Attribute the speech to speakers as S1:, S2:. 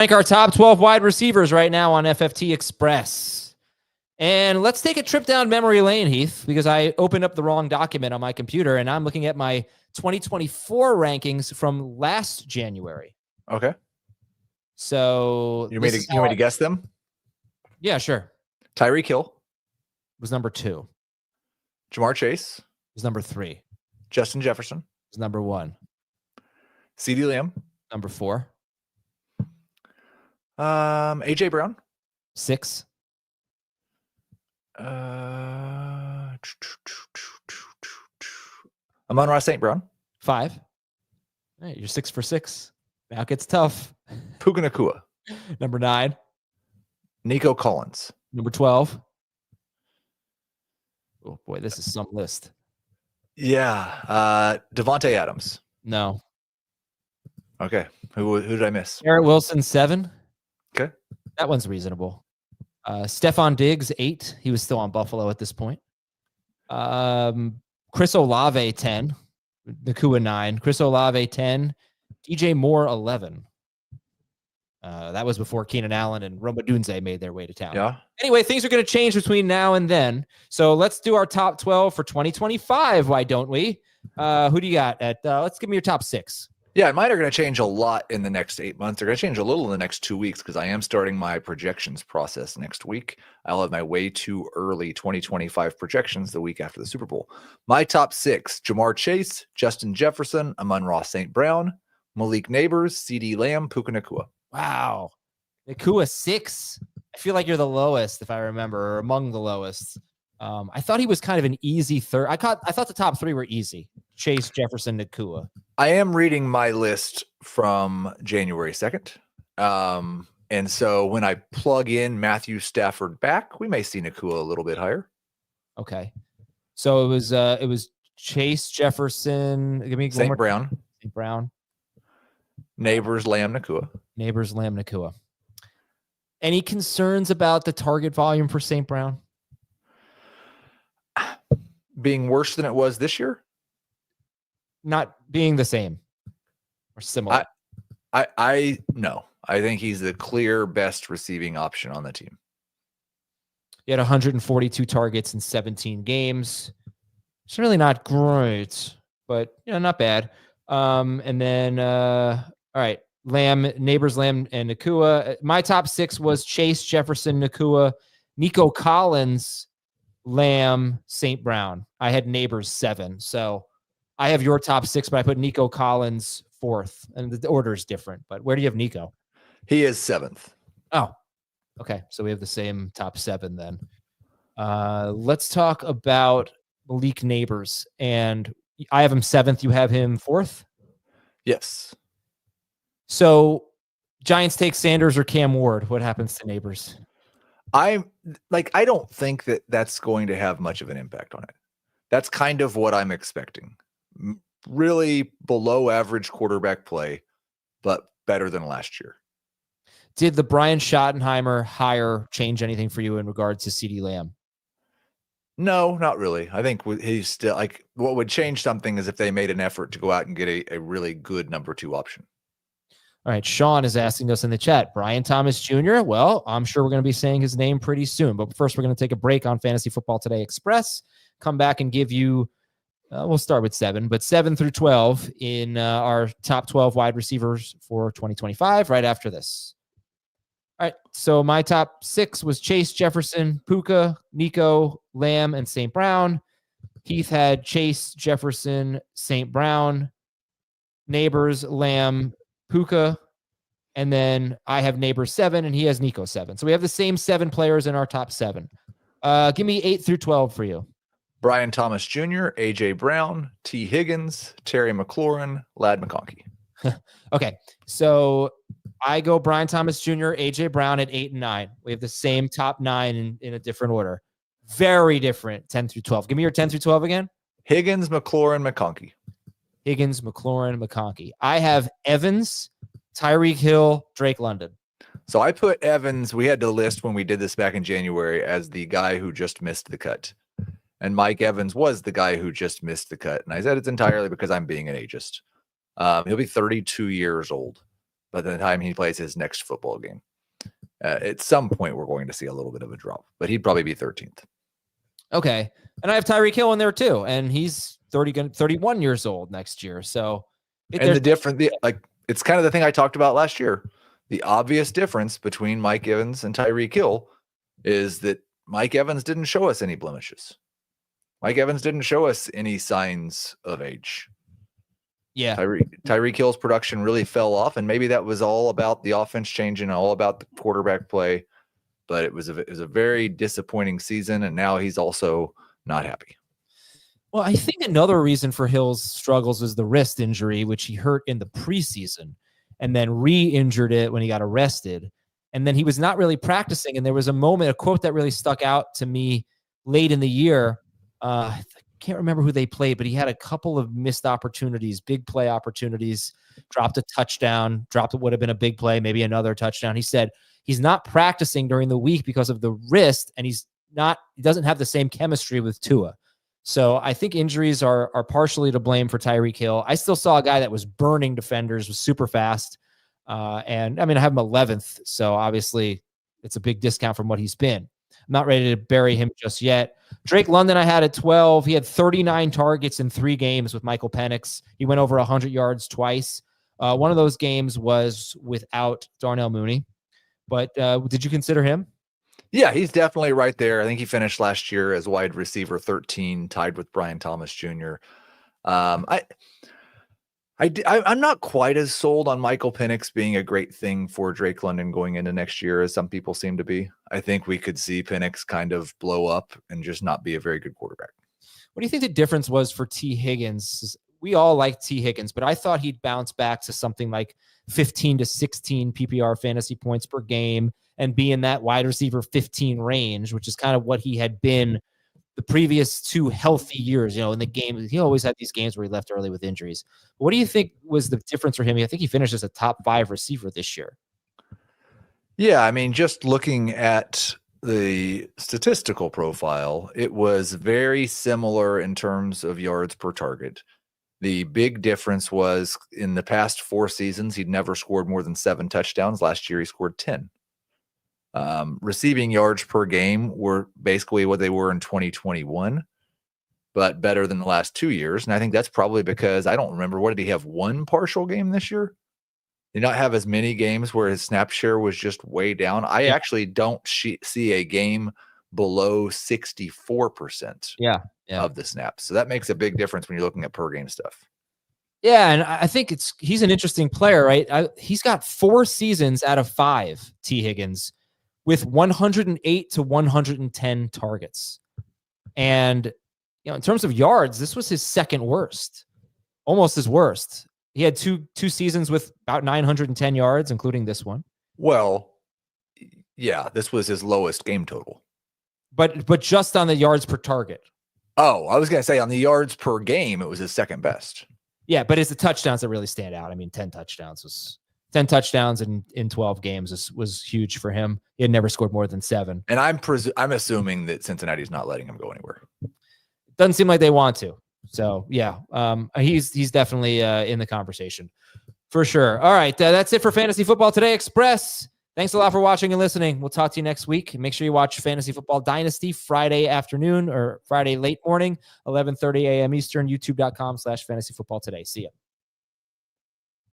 S1: Rank our top 12 wide receivers right now on FFT Express. And let's take a trip down memory lane, Heath, because I opened up the wrong document on my computer, and I'm looking at my 2024 rankings from last January.
S2: Okay.
S1: So
S2: you want me to guess them?
S1: Yeah, sure.
S2: Tyreek Hill
S1: was number 2.
S2: Jamar Chase
S1: was number 3.
S2: Justin Jefferson
S1: was number 1.
S2: CeeDee Lamb
S1: number 4.
S2: AJ Brown
S1: 6.
S2: Amon-Ra St. Brown
S1: 5. All right, you're 6 for 6. Now it gets tough.
S2: Puka Nacua
S1: number 9.
S2: Nico Collins
S1: number 12. Oh boy, this is some list.
S2: Yeah. Devontae Adams.
S1: No.
S2: Okay. Who did I miss?
S1: Garrett Wilson 7.
S2: Okay.
S1: That one's reasonable. Stephon Diggs 8. He was still on Buffalo at this point. Chris Olave 10. Nacua 9. Chris Olave 10. DJ Moore 11. That was before Keenan Allen and Roma Dunze made their way to town.
S2: Yeah.
S1: Anyway, things are going to change between now and then. So let's do our top 12 for 2025. Why don't we? Who do you got at? Let's give me your top 6.
S2: Yeah, mine are going to change a lot in the next 8 months. They're going to change a little in the next 2 weeks because I am starting my projections process next week. I'll have my way too early 2025 projections the week after the Super Bowl. My top 6: Jamar Chase, Justin Jefferson, Amon-Ra St. Brown, Malik Neighbors, CeeDee Lamb, Puka Nacua.
S1: Wow. Nacua 6. I feel like you're the lowest, if I remember, or among the lowest. I thought he was kind of an easy third. I thought the top 3 were easy. Chase, Jefferson, Nacua.
S2: I am reading my list from January 2nd. And so when I plug in Matthew Stafford back, we may see Nacua a little bit higher.
S1: Okay. So it was Chase, Jefferson, give me
S2: St. Brown.
S1: St. Brown.
S2: Neighbors, Lamb, Nacua.
S1: Neighbors, Lamb, Nacua. Any concerns about the target volume for St. Brown?
S2: Being worse than it was this year?
S1: Not being the same or similar.
S2: I no. I think he's the clear best receiving option on the team.
S1: He had 142 targets in 17 games. It's really not great, but not bad. And then all right, Lamb, Neighbors, Lamb, and Nacua. My top 6 was Chase, Jefferson, Nacua, Nico Collins, Lamb, St. Brown. I had Neighbors 7. So I have your top 6, but I put Nico Collins 4th, and the order is different. But where do you have Nico?
S2: He is 7th.
S1: Oh, okay. So we have the same top 7 then. Let's talk about Malik Neighbors. And I have him 7th. You have him 4th?
S2: Yes.
S1: So Giants take Sanders or Cam Ward. What happens to Neighbors?
S2: I don't think that that's going to have much of an impact on it. That's kind of what I'm expecting. Really below average quarterback play, but better than last year.
S1: Did the Brian Schottenheimer hire change anything for you in regards to CeeDee Lamb?
S2: No, not really. I think he's still what would change something is if they made an effort to go out and get a really good number 2 option.
S1: All right. Sean is asking us in the chat, Brian Thomas Jr. Well, I'm sure we're going to be saying his name pretty soon, but first we're going to take a break on Fantasy Football Today Express, come back and give you, we'll start with 7, but 7 through 12 in our top 12 wide receivers for 2025 right after this. All right, so my top 6 was Chase, Jefferson, Puka, Nico, Lamb, and St. Brown. Heath had Chase, Jefferson, St. Brown, Neighbors, Lamb, Puka, and then I have Neighbors 7, and he has Nico 7. So we have the same 7 players in our top 7. Give me 8 through 12 for you.
S2: Brian Thomas Jr., AJ Brown, T. Higgins, Terry McLaurin, Ladd McConkey.
S1: Okay, so I go Brian Thomas Jr., AJ Brown at 8 and 9. We have the same top 9 in a different order. Very different, 10 through 12. Give me your 10 through 12 again.
S2: Higgins, McLaurin, McConkey.
S1: Higgins, McLaurin, McConkey. I have Evans, Tyreek Hill, Drake London.
S2: So I put Evans, we had to list when we did this back in January, as the guy who just missed the cut. And Mike Evans was the guy who just missed the cut. And I said it's entirely because I'm being an ageist. He'll be 32 years old. by the time he plays his next football game. At some point, we're going to see a little bit of a drop, but he'd probably be 13th.
S1: Okay. And I have Tyreek Hill in there too. And he's 31 years old next year. So
S2: it's kind of the thing I talked about last year. The obvious difference between Mike Evans and Tyreek Hill is that Mike Evans didn't show us any blemishes. Mike Evans didn't show us any signs of age.
S1: Yeah.
S2: Tyreek Hill's production really fell off, and maybe that was all about the offense changing, all about the quarterback play. But it was a very disappointing season, and now he's also not happy.
S1: Well, I think another reason for Hill's struggles was the wrist injury, which he hurt in the preseason and then re-injured it when he got arrested. And then he was not really practicing. And there was a quote that really stuck out to me late in the year. I can't remember who they played, but he had a couple of missed opportunities, big play opportunities, dropped a touchdown, dropped what would have been a big play, maybe another touchdown. He said he's not practicing during the week because of the wrist, and he doesn't have the same chemistry with Tua. So I think injuries are partially to blame for Tyreek Hill. I still saw a guy that was burning defenders, was super fast. And I mean, I have him 11th. So obviously it's a big discount from what he's been. I'm not ready to bury him just yet. Drake London, I had at 12. He had 39 targets in 3 games with Michael Penix. He went over 100 yards twice. One of those games was without Darnell Mooney. But did you consider him?
S2: Yeah, he's definitely right there. I think he finished last year as wide receiver 13, tied with Brian Thomas Jr. I'm not quite as sold on Michael Penix being a great thing for Drake London going into next year as some people seem to be. I think we could see Penix kind of blow up and just not be a very good quarterback.
S1: What do you think the difference was for T. Higgins? We all like T. Higgins, but I thought he'd bounce back to something like 15 to 16 PPR fantasy points per game and be in that wide receiver 15 range, which is kind of what he had been the previous 2 healthy years. In the game, he always had these games where he left early with injuries. What do you think was the difference for him? I think he finished as a top 5 receiver this year.
S2: Yeah, I mean, just looking at the statistical profile, it was very similar in terms of yards per target. The big difference was in the past 4 seasons, he'd never scored more than 7 touchdowns. Last year, he scored 10. Receiving yards per game were basically what they were in 2021, but better than the last 2 years. And I think that's probably because I don't remember, what did he have, 1 partial game this year? Did not have as many games where his snap share was just way down. I actually don't see a game below 64% of the snaps. So that makes a big difference when you're looking at per game stuff.
S1: Yeah, and I think he's an interesting player, right? He's got 4 seasons out of 5, T. Higgins, with 108 to 110 targets. And in terms of yards, this was his second worst, almost his worst. He had two seasons with about 910 yards, including this one.
S2: Well, yeah, this was his lowest game total.
S1: But just on the yards per target.
S2: Oh, I was going to say on the yards per game, it was his second best. Yeah,
S1: but it's the touchdowns that really stand out. I mean, 10 touchdowns in 12 games was huge for him. He had never scored more than 7.
S2: And I'm assuming that Cincinnati's not letting him go anywhere.
S1: Doesn't seem like they want to. So yeah, he's definitely in the conversation for sure. All right, that's it for Fantasy Football Today Express. Thanks a lot for watching and listening. We'll talk to you next week. Make sure you watch Fantasy Football Dynasty Friday afternoon or Friday late morning, 11:30 a.m. Eastern, youtube.com/fantasyfootballtoday. See ya.